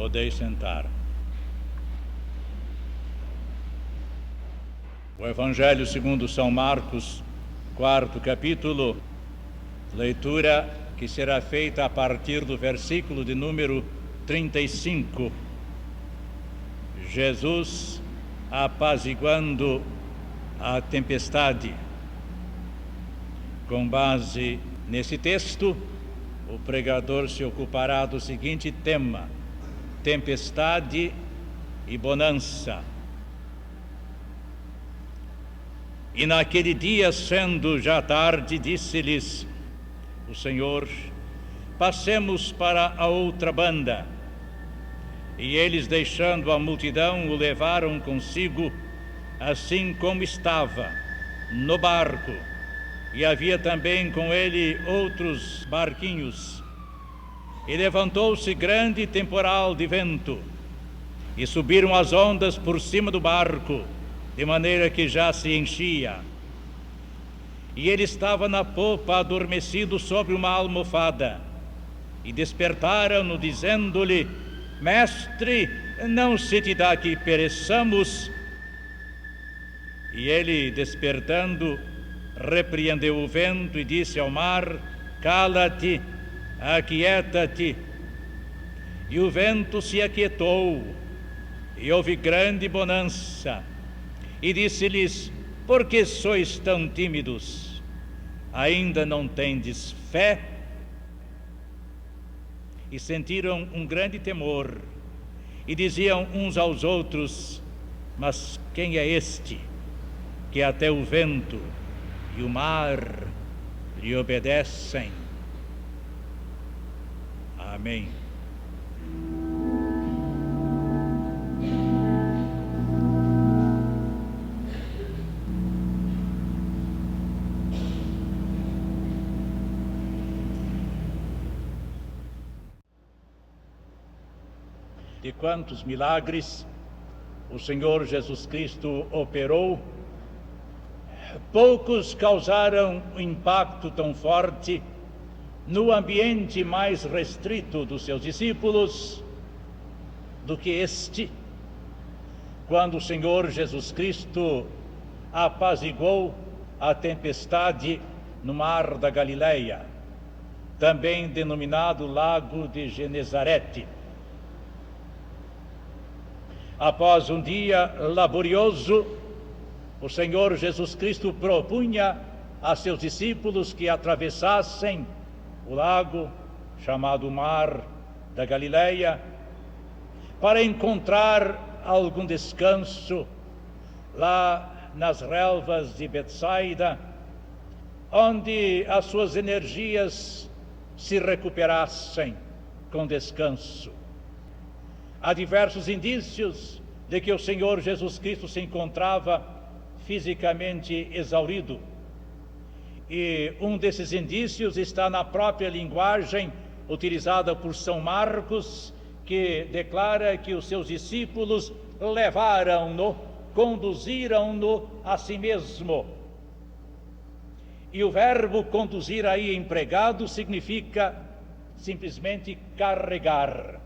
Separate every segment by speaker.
Speaker 1: Podeis sentar. O Evangelho segundo São Marcos, 4º capítulo, leitura que será feita a partir do versículo de número 35. Jesus apaziguando a tempestade. Com base nesse texto, o pregador se ocupará do seguinte tema: tempestade e bonança. E naquele dia, sendo já tarde, disse-lhes o Senhor: passemos para a outra banda. E eles, deixando a multidão, o levaram consigo, assim como estava, no barco. E havia também com ele outros barquinhos. E levantou-se grande temporal de vento, e subiram as ondas por cima do barco, de maneira que já se enchia. E ele estava na popa, adormecido sobre uma almofada. E despertaram-no, dizendo-lhe: Mestre, não se te dá que pereçamos? E ele, despertando, repreendeu o vento e disse ao mar: Cala-te, aquieta-te. E o vento se aquietou, e houve grande bonança. E disse-lhes: por que sois tão tímidos? Ainda não tendes fé? E sentiram um grande temor, e diziam uns aos outros: mas quem é este, que até o vento e o mar lhe obedecem? Amém. De quantos milagres o Senhor Jesus Cristo operou, poucos causaram um impacto tão forte no ambiente mais restrito dos seus discípulos do que este, quando o Senhor Jesus Cristo apaziguou a tempestade no mar da Galileia, também denominado Lago de Genezarete. Após um dia laborioso, o Senhor Jesus Cristo propunha a seus discípulos que atravessassem o lago, chamado Mar da Galileia, para encontrar algum descanso lá nas relvas de Betsaida, onde as suas energias se recuperassem com descanso. Há diversos indícios de que o Senhor Jesus Cristo se encontrava fisicamente exaurido. E um desses indícios está na própria linguagem utilizada por São Marcos, que declara que os seus discípulos levaram-no, conduziram-no a si mesmo. E o verbo conduzir aí empregado significa simplesmente carregar.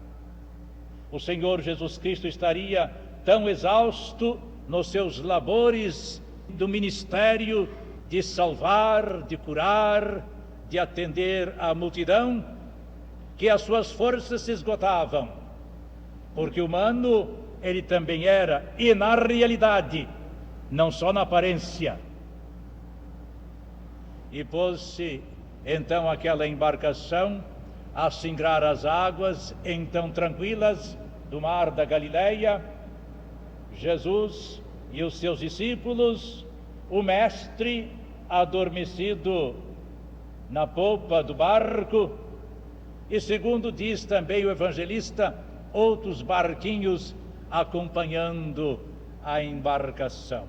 Speaker 1: O Senhor Jesus Cristo estaria tão exausto nos seus labores do ministério de salvar, de curar, de atender a multidão, que as suas forças se esgotavam, porque humano ele também era, e na realidade, não só na aparência. E pôs-se então aquela embarcação a singrar as águas então tranquilas do mar da Galileia. Jesus e os seus discípulos, o mestre adormecido na popa do barco, e segundo diz também o evangelista, outros barquinhos acompanhando a embarcação.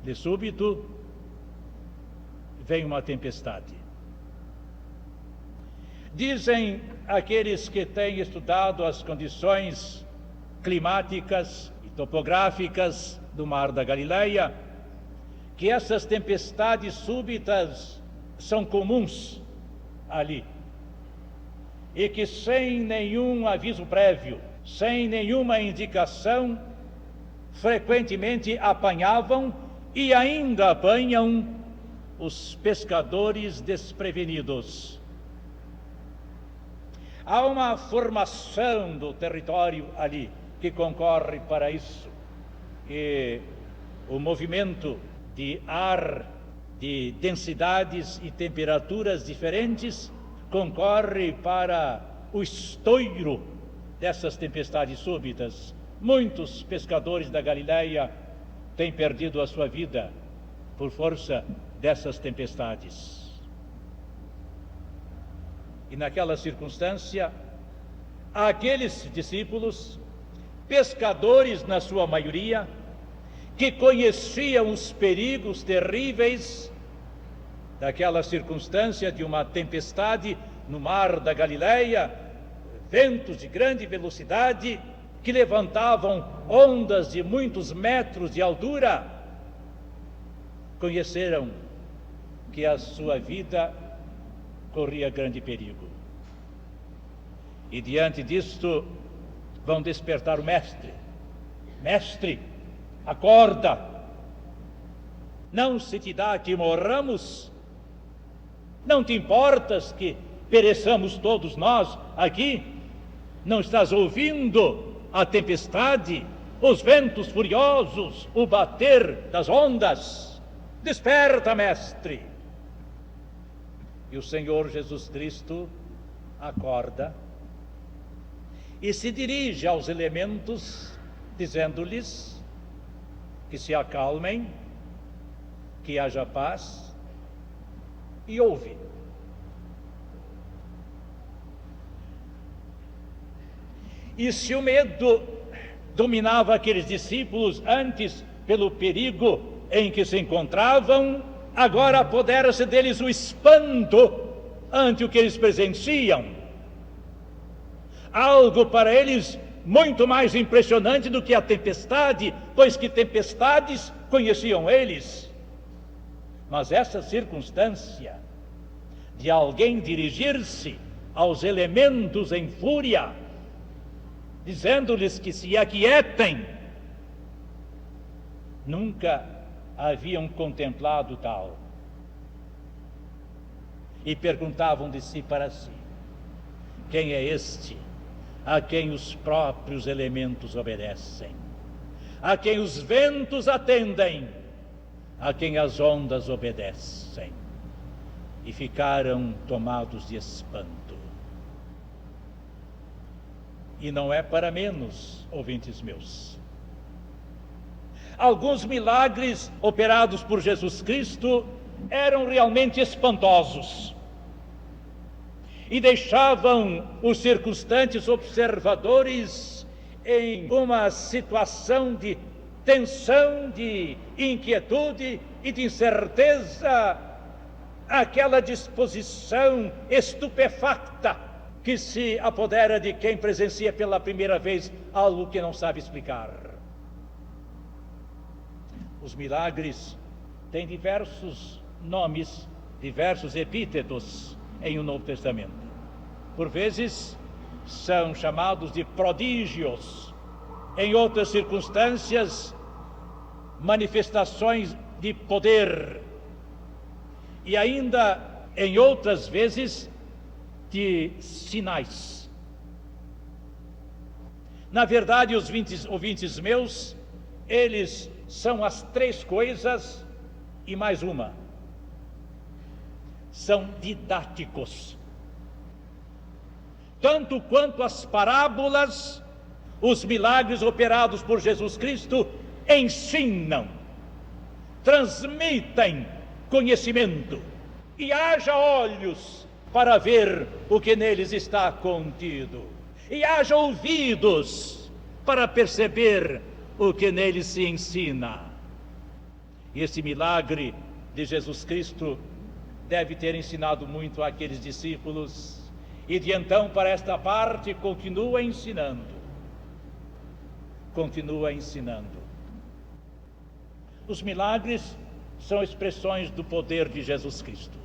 Speaker 1: De súbito vem uma tempestade. Dizem aqueles que têm estudado as condições climáticas e topográficas do Mar da Galileia que essas tempestades súbitas são comuns ali. e que sem nenhum aviso prévio, sem nenhuma indicação, frequentemente apanhavam e ainda apanham os pescadores desprevenidos. Há uma formação do território ali que concorre para isso, e o movimento de ar, de densidades e temperaturas diferentes, concorre para o estouro dessas tempestades súbitas. Muitos pescadores da Galileia têm perdido a sua vida por força dessas tempestades. E naquela circunstância, aqueles discípulos, pescadores na sua maioria, que conheciam os perigos terríveis daquela circunstância de uma tempestade no mar da Galileia, ventos de grande velocidade que levantavam ondas de muitos metros de altura, conheceram que a sua vida corria grande perigo. E diante disto, vão despertar o mestre. Mestre, acorda! Não se te dá que morramos? Não te importas que pereçamos todos nós aqui? Não estás ouvindo a tempestade, os ventos furiosos, o bater das ondas? Desperta, mestre! E o Senhor Jesus Cristo acorda e se dirige aos elementos, dizendo-lhes que se acalmem, que haja paz, e ouve. E se o medo dominava aqueles discípulos antes pelo perigo em que se encontravam, agora apodera-se deles o espanto ante o que eles presenciam. Algo para eles muito mais impressionante do que a tempestade, pois que tempestades conheciam eles. Mas essa circunstância de alguém dirigir-se aos elementos em fúria, dizendo-lhes que se aquietem, nunca haviam contemplado tal. E perguntavam de si para si: quem é este a quem os próprios elementos obedecem, a quem os ventos atendem, a quem as ondas obedecem? E ficaram tomados de espanto. E não é para menos, ouvintes meus. Alguns milagres operados por Jesus Cristo eram realmente espantosos e deixavam os circunstantes observadores em uma situação de tensão, de inquietude e de incerteza, aquela disposição estupefacta que se apodera de quem presencia pela primeira vez algo que não sabe explicar. Os milagres têm diversos nomes, diversos epítetos em o Novo Testamento. Por vezes são chamados de prodígios, em outras circunstâncias, manifestações de poder, e ainda em outras vezes de sinais. Na verdade, os ouvintes meus, eles são as três coisas e mais uma. São didáticos. Tanto quanto as parábolas, os milagres operados por Jesus Cristo ensinam, transmitem conhecimento, e haja olhos para ver o que neles está contido, e haja ouvidos para perceber o que neles se ensina. E esse milagre de Jesus Cristo deve ter ensinado muito àqueles discípulos, e de então para esta parte continua ensinando. Os milagres são expressões do poder de Jesus Cristo.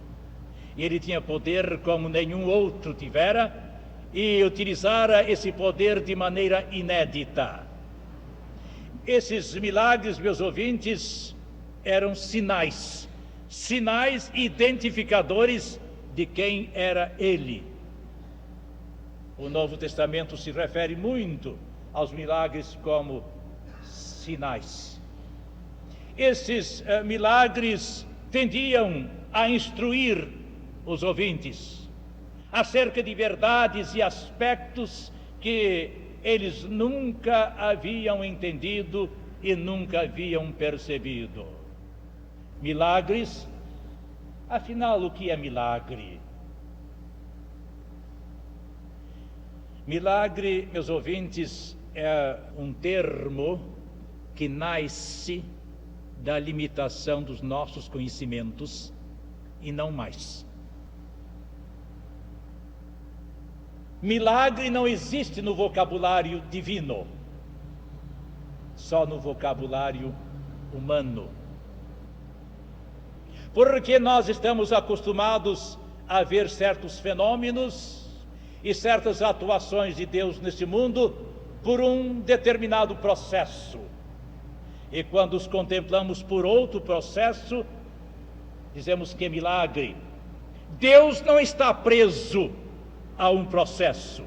Speaker 1: E ele tinha poder como nenhum outro tivera, e utilizara esse poder de maneira inédita. Esses milagres, meus ouvintes, eram sinais identificadores de quem era ele. O Novo Testamento se refere muito aos milagres como sinais. Esses milagres tendiam a instruir os ouvintes acerca de verdades e aspectos que eles nunca haviam entendido e nunca haviam percebido. Milagres, afinal, o que é milagre? Milagre, meus ouvintes, é um termo que nasce da limitação dos nossos conhecimentos e não mais. Milagre não existe no vocabulário divino, só no vocabulário humano. Porque nós estamos acostumados a ver certos fenômenos e certas atuações de Deus neste mundo por um determinado processo. E quando os contemplamos por outro processo, dizemos que é milagre. Deus não está preso a um processo.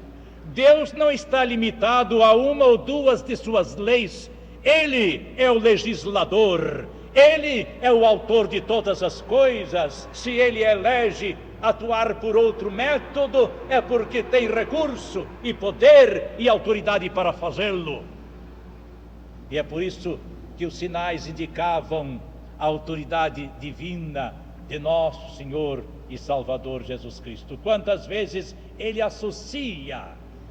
Speaker 1: Deus não está limitado a uma ou duas de suas leis. Ele é o legislador. Ele é o autor de todas as coisas. Se ele elege atuar por outro método, é porque tem recurso e poder e autoridade para fazê-lo. E é por isso que os sinais indicavam a autoridade divina de nosso Senhor e Salvador Jesus Cristo. Quantas vezes ele associa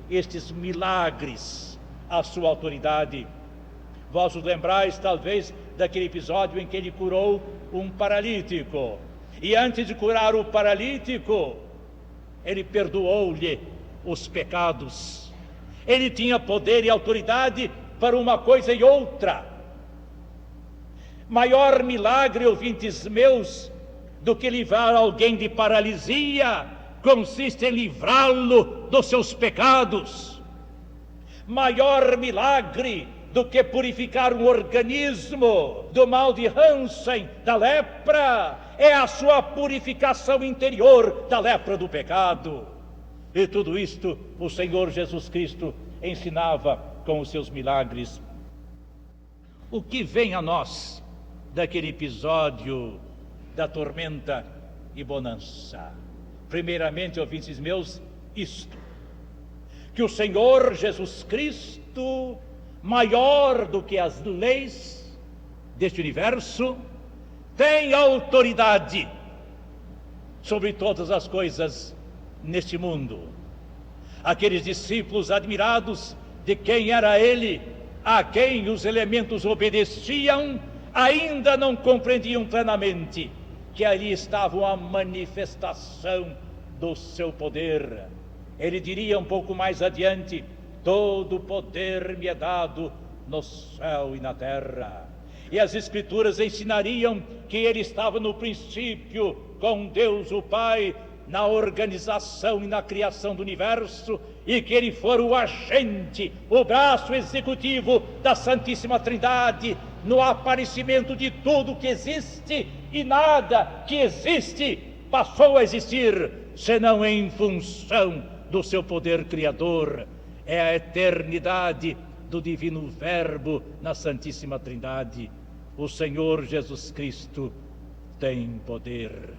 Speaker 1: estes milagres à sua autoridade. Vós os lembrais, talvez, daquele episódio em que ele curou um paralítico. E antes de curar o paralítico, ele perdoou-lhe os pecados. Ele tinha poder e autoridade para uma coisa e outra. Maior milagre, ouvintes meus, do que livrar alguém de paralisia, consiste em livrá-lo dos seus pecados. Maior milagre do que purificar um organismo do mal de Hansen, da lepra, é a sua purificação interior da lepra do pecado. E tudo isto o Senhor Jesus Cristo ensinava com os seus milagres. O que vem a nós daquele episódio da tormenta e bonança? Primeiramente, ouvintes meus, isto: que o Senhor Jesus Cristo, maior do que as leis deste universo, tem autoridade sobre todas as coisas neste mundo. Aqueles discípulos admirados de quem era ele, a quem os elementos obedeciam, ainda não compreendiam plenamente que ali estava a manifestação do seu poder. Ele diria um pouco mais adiante: todo o poder me é dado no céu e na terra. E as Escrituras ensinariam que ele estava no princípio com Deus o Pai, na organização e na criação do universo, e que ele for o agente, o braço executivo da Santíssima Trindade, no aparecimento de tudo que existe, e nada que existe passou a existir, senão em função do seu poder criador. É a eternidade do divino Verbo na Santíssima Trindade. O Senhor Jesus Cristo tem poder.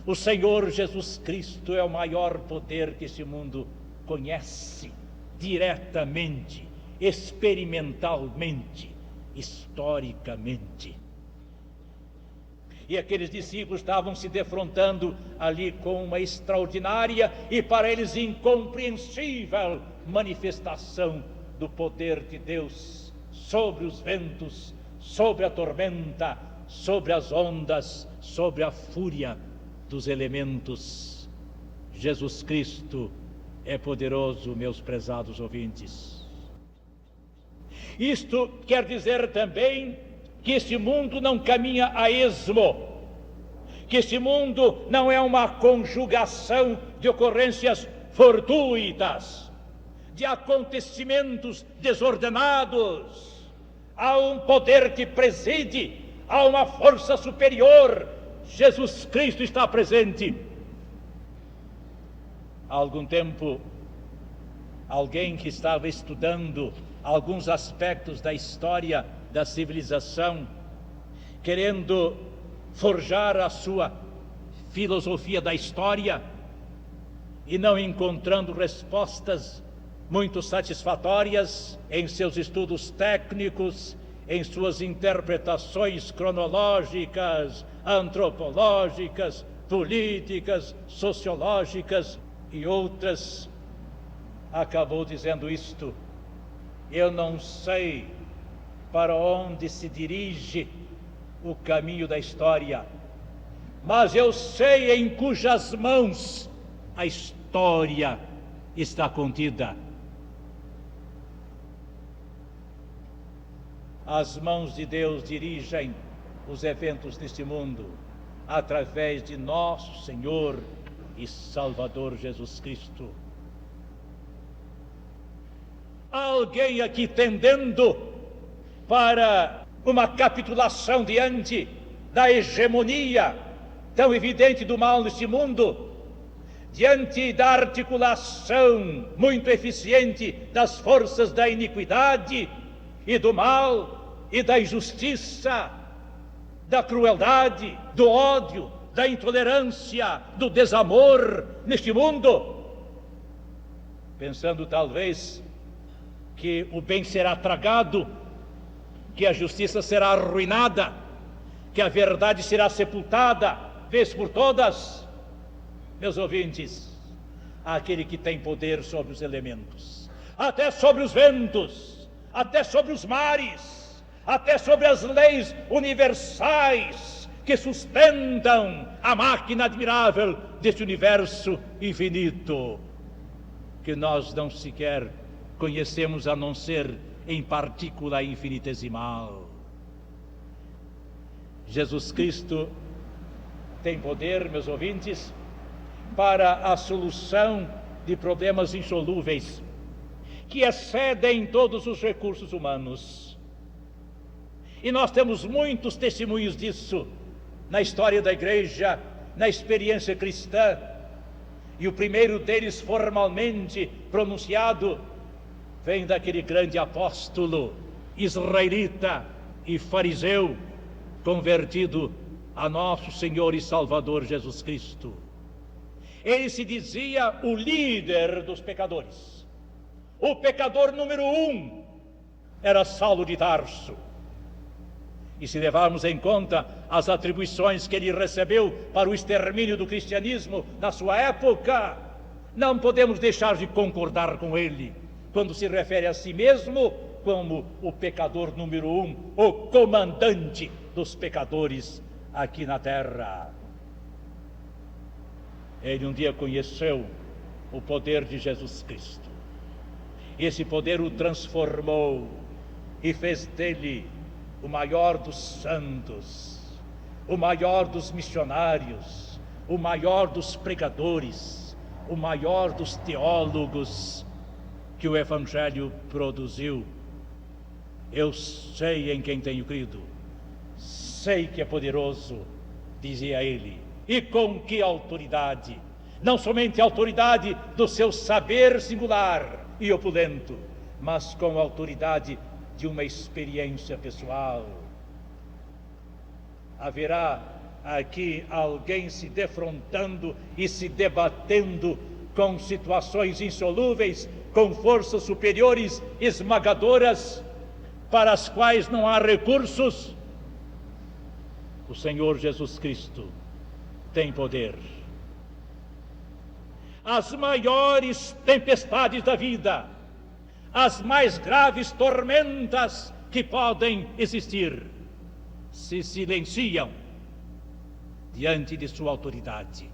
Speaker 1: O Senhor Jesus Cristo é o maior poder que esse mundo conhece, diretamente, experimentalmente, historicamente. E aqueles discípulos estavam se defrontando ali com uma extraordinária e para eles incompreensível manifestação do poder de Deus sobre os ventos, sobre a tormenta, sobre as ondas, sobre a fúria dos elementos. Jesus Cristo é poderoso, meus prezados ouvintes. Isto quer dizer também que esse mundo não caminha a esmo, que esse mundo não é uma conjugação de ocorrências fortuitas, de acontecimentos desordenados. Há um poder que preside, há uma força superior. Jesus Cristo está presente. Há algum tempo, alguém que estava estudando alguns aspectos da história da civilização, querendo forjar a sua filosofia da história e não encontrando respostas muito satisfatórias em seus estudos técnicos, em suas interpretações cronológicas, antropológicas, políticas, sociológicas e outras, acabou dizendo isto: eu não sei para onde se dirige o caminho da história, mas eu sei em cujas mãos a história está contida. As mãos de Deus dirigem os eventos deste mundo através de nosso Senhor e Salvador Jesus Cristo. Há alguém aqui tendendo para uma capitulação diante da hegemonia tão evidente do mal neste mundo, diante da articulação muito eficiente das forças da iniquidade e do mal e da injustiça, da crueldade, do ódio, da intolerância, do desamor neste mundo, pensando talvez que o bem será tragado, que a justiça será arruinada, que a verdade será sepultada, vez por todas. Meus ouvintes, aquele que tem poder sobre os elementos, até sobre os ventos, até sobre os mares, até sobre as leis universais que sustentam a máquina admirável deste universo infinito, que nós não sequer conhecemos a não ser em partícula infinitesimal. Jesus Cristo tem poder, meus ouvintes, para a solução de problemas insolúveis que excedem todos os recursos humanos. E nós temos muitos testemunhos disso na história da Igreja, na experiência cristã. E o primeiro deles, formalmente pronunciado, vem daquele grande apóstolo israelita e fariseu, convertido a nosso Senhor e Salvador Jesus Cristo. Ele se dizia o líder dos pecadores. O pecador número 1 era Saulo de Tarso. E se levarmos em conta as atribuições que ele recebeu para o extermínio do cristianismo na sua época, não podemos deixar de concordar com ele, quando se refere a si mesmo como o pecador número 1, o comandante dos pecadores aqui na terra. Ele um dia conheceu o poder de Jesus Cristo. Esse poder o transformou e fez dele o maior dos santos, o maior dos missionários, o maior dos pregadores, o maior dos teólogos que o Evangelho produziu. Eu sei em quem tenho crido, sei que é poderoso, dizia ele, e com que autoridade? Não somente a autoridade do seu saber singular e opulento, mas com a autoridade de uma experiência pessoal. Haverá aqui alguém se defrontando e se debatendo com situações insolúveis, com forças superiores esmagadoras, para as quais não há recursos? O Senhor Jesus Cristo tem poder. As maiores tempestades da vida, as mais graves tormentas que podem existir, se silenciam diante de sua autoridade.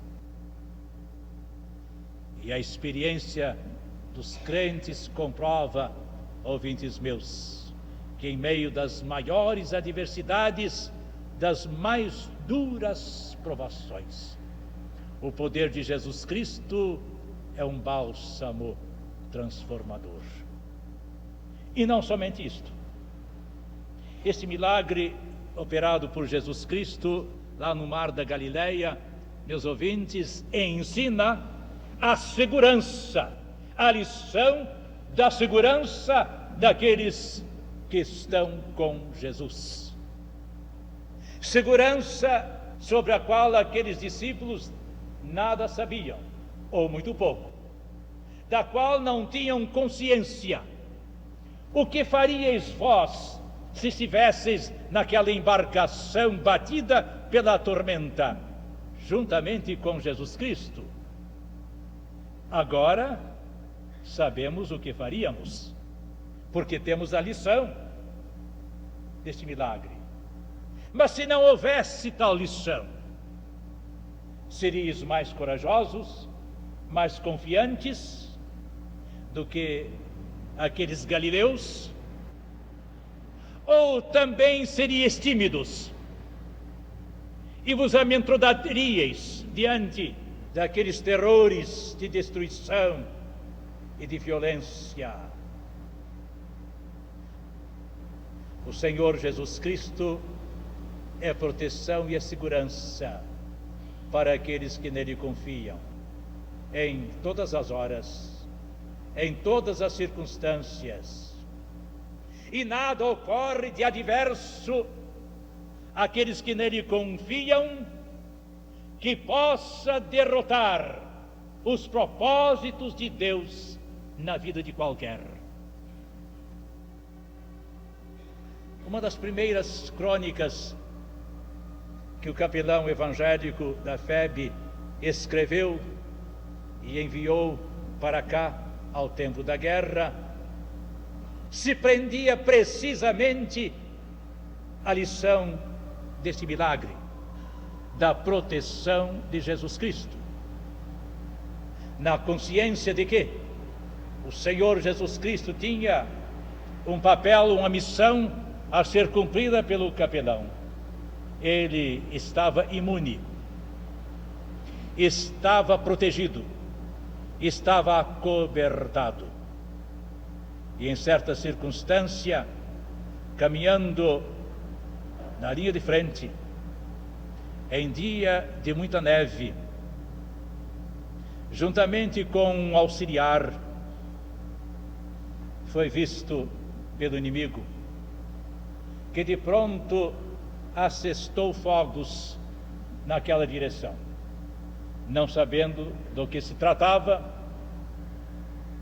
Speaker 1: E a experiência dos crentes comprova, ouvintes meus, que em meio das maiores adversidades, das mais duras provações, o poder de Jesus Cristo é um bálsamo transformador. E não somente isto. Este milagre operado por Jesus Cristo lá no Mar da Galileia, meus ouvintes, ensina a segurança, a lição da segurança daqueles que estão com Jesus. Segurança sobre a qual aqueles discípulos nada sabiam, ou muito pouco, da qual não tinham consciência. O que faríeis vós se estivesseis naquela embarcação batida pela tormenta, juntamente com Jesus Cristo? Agora sabemos o que faríamos, porque temos a lição deste milagre. Mas se não houvesse tal lição, seríeis mais corajosos, mais confiantes do que aqueles galileus? Ou também seríeis tímidos e vos amedrontaríeis diante daqueles terrores de destruição e de violência? O Senhor Jesus Cristo é proteção e é segurança para aqueles que nele confiam, em todas as horas, em todas as circunstâncias. E nada ocorre de adverso àqueles que nele confiam que possa derrotar os propósitos de Deus na vida de qualquer. Uma das primeiras crônicas que o capelão evangélico da FEB escreveu e enviou para cá ao tempo da guerra, se prendia precisamente à lição deste milagre, da proteção de Jesus Cristo, na consciência de que o Senhor Jesus Cristo tinha um papel, uma missão a ser cumprida pelo capelão. Ele estava imune, estava protegido, estava acobertado. E em certa circunstância, caminhando na linha de frente, em dia de muita neve, juntamente com um auxiliar, foi visto pelo inimigo, que de pronto assestou fogos naquela direção, não sabendo do que se tratava,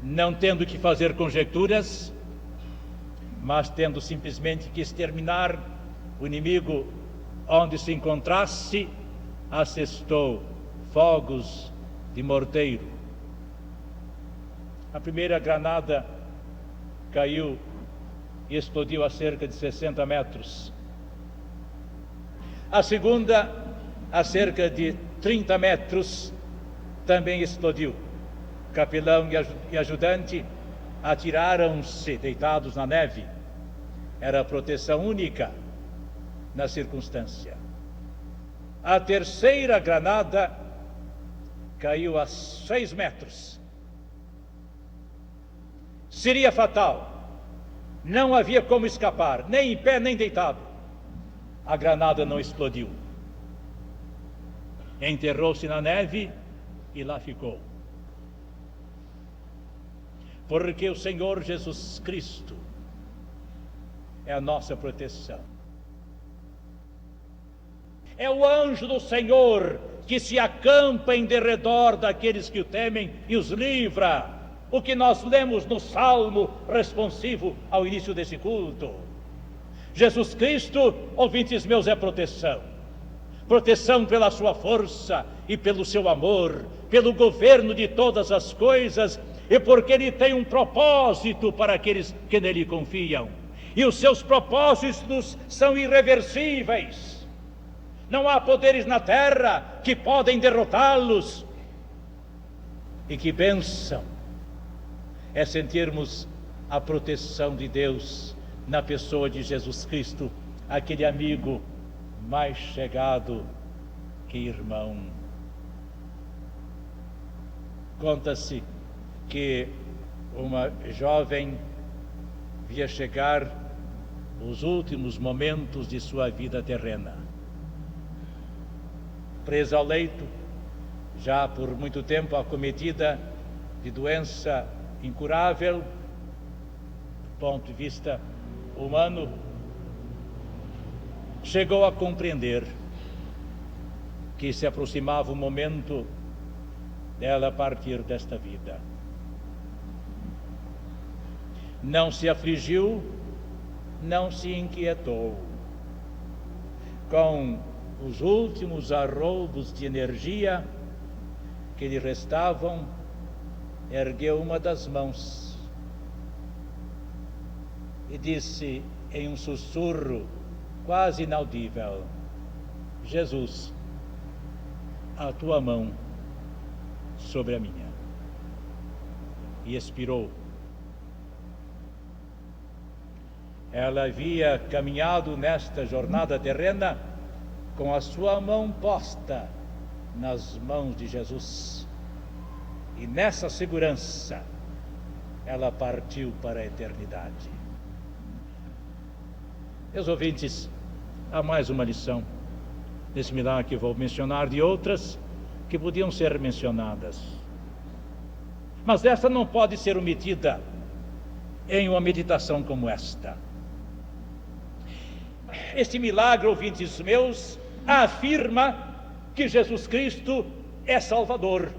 Speaker 1: não tendo que fazer conjecturas, mas tendo simplesmente que exterminar o inimigo onde se encontrasse, assestou fogos de morteiro. A primeira granada caiu e explodiu a cerca de 60 metros. A segunda, a cerca de 30 metros, também explodiu. Capelão e ajudante atiraram-se deitados na neve. Era a proteção única na circunstância. A terceira granada caiu a 6 metros. Seria fatal. Não havia como escapar, nem em pé, nem deitado. A granada não explodiu. Enterrou-se na neve e lá ficou. Porque o Senhor Jesus Cristo é a nossa proteção. É o anjo do Senhor que se acampa em derredor daqueles que o temem e os livra. O que nós lemos no Salmo responsivo ao início desse culto. Jesus Cristo, ouvintes meus, é proteção. Proteção pela sua força e pelo seu amor, pelo governo de todas as coisas, e porque Ele tem um propósito para aqueles que nele confiam. E os seus propósitos são irreversíveis. Não há poderes na terra que podem derrotá-los. E que bênção é sentirmos a proteção de Deus na pessoa de Jesus Cristo, aquele amigo mais chegado que irmão. Conta-se que uma jovem via chegar os últimos momentos de sua vida terrena. Presa ao leito, já por muito tempo acometida de doença incurável, do ponto de vista humano, chegou a compreender que se aproximava o momento dela partir desta vida. Não se afligiu, não se inquietou. Com os últimos arroubos de energia que lhe restavam, ergueu uma das mãos e disse em um sussurro quase inaudível: Jesus, a tua mão sobre a minha. E expirou. Ela havia caminhado nesta jornada terrena com a sua mão posta nas mãos de Jesus. E nessa segurança, ela partiu para a eternidade. Meus ouvintes, há mais uma lição nesse milagre que vou mencionar, de outras que podiam ser mencionadas. Mas essa não pode ser omitida em uma meditação como esta. Este milagre, ouvintes meus, afirma que Jesus Cristo é Salvador.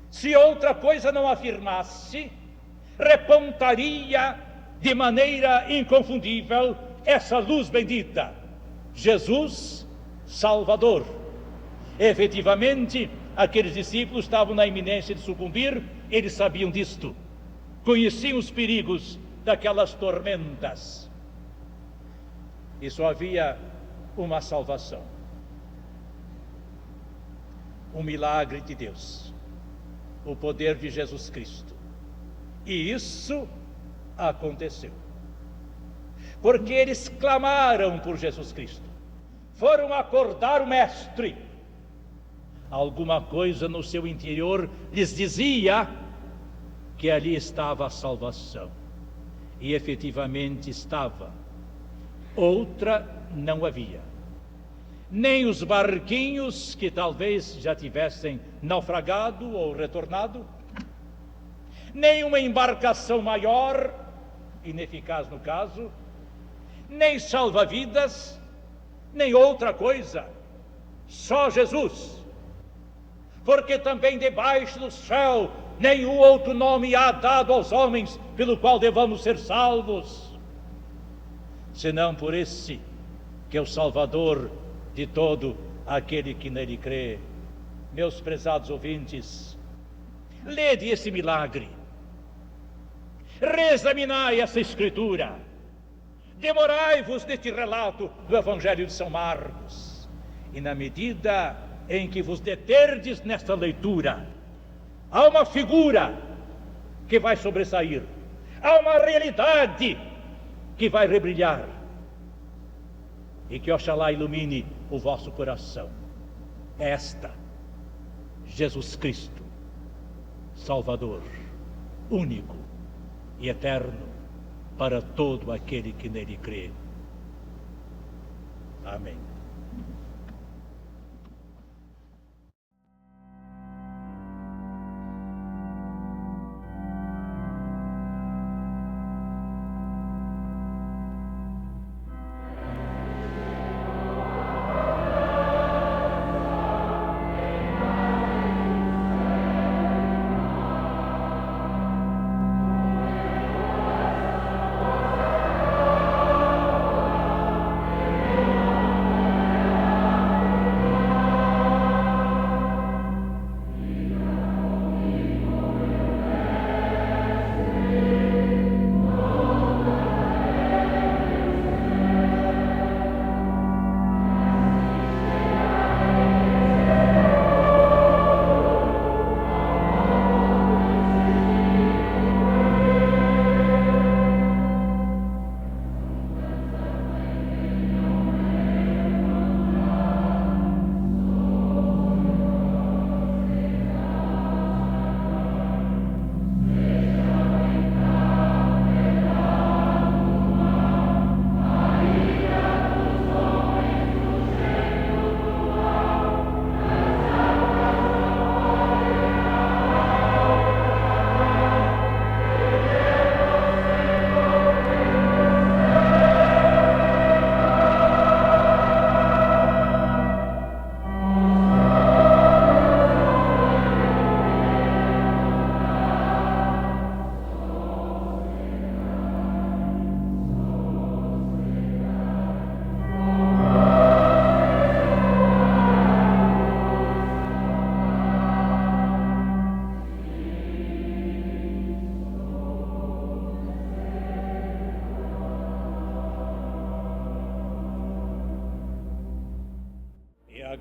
Speaker 1: Se outra coisa não afirmasse, repontaria de maneira inconfundível essa luz bendita: Jesus Salvador. Efetivamente, aqueles discípulos estavam na iminência de sucumbir, eles sabiam disto, conheciam os perigos daquelas tormentas. E só havia uma salvação, um milagre de Deus, o poder de Jesus Cristo. E isso aconteceu, porque eles clamaram por Jesus Cristo, foram acordar o Mestre. Alguma coisa no seu interior lhes dizia que ali estava a salvação, e efetivamente estava. Outra não havia. Nem os barquinhos que talvez já tivessem naufragado ou retornado, nem uma embarcação maior, ineficaz no caso, nem salva-vidas, nem outra coisa, só Jesus. Porque também debaixo do céu nenhum outro nome há dado aos homens pelo qual devamos ser salvos, senão por esse que é o Salvador de todo aquele que nele crê. Meus prezados ouvintes, lede esse milagre, reexaminai essa escritura, demorai-vos neste relato do Evangelho de São Marcos, e na medida em que vos deterdes nesta leitura, há uma figura que vai sobressair, há uma realidade que vai rebrilhar, e que oxalá ilumine o vosso coração. Esta, Jesus Cristo, Salvador, único e eterno para todo aquele que nele crê. Amém.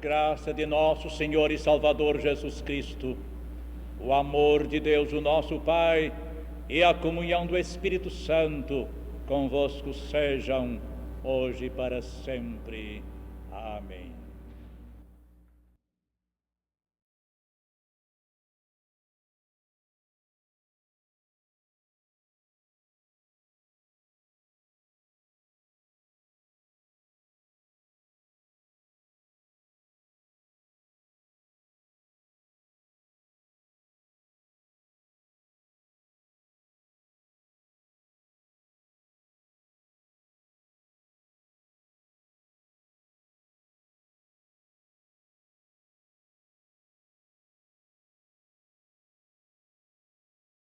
Speaker 1: graça de nosso Senhor e Salvador Jesus Cristo, o amor de Deus, o nosso Pai, e a comunhão do Espírito Santo convosco sejam hoje e para sempre. Amém.